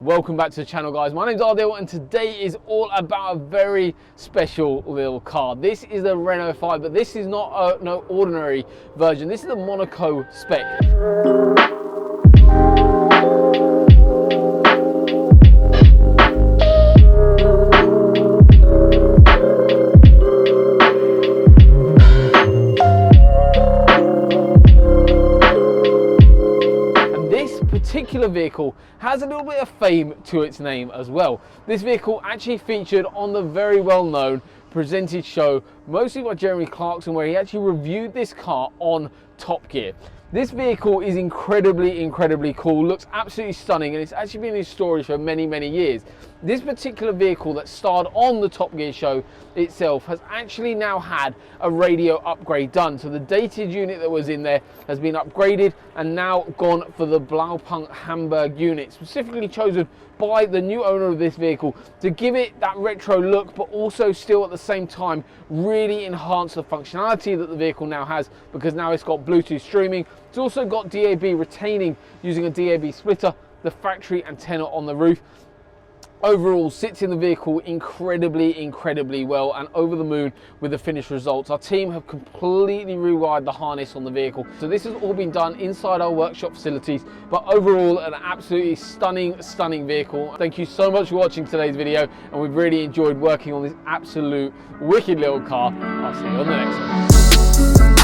Welcome back to the channel, guys. My name's Ardil and today is all about a very special little car. This is the Renault 5, but this is not no ordinary version. This is the Monaco spec. Particular vehicle has a little bit of fame to its name as well. This vehicle actually featured on the very well-known presented show, mostly by Jeremy Clarkson, where he actually reviewed this car on Top Gear. This vehicle is incredibly cool, looks absolutely stunning, and it's actually been in storage for many years. This particular vehicle that starred on the Top Gear show itself has actually now had a radio upgrade done. So the dated unit that was in there has been upgraded and now gone for the Blaupunkt Hamburg unit, specifically chosen by the new owner of this vehicle to give it that retro look, but also still at the same time really enhance the functionality that the vehicle now has, because now it's got Bluetooth streaming. It's also got DAB retaining using a DAB splitter, the factory antenna on the roof. Overall, sits in the vehicle incredibly well, and over the moon with the finished results. Our team have completely rewired the harness on the vehicle. So this has all been done inside our workshop facilities, but overall an absolutely stunning vehicle. Thank you so much for watching today's video, and we've really enjoyed working on this absolute wicked little car. I'll see you on the next one.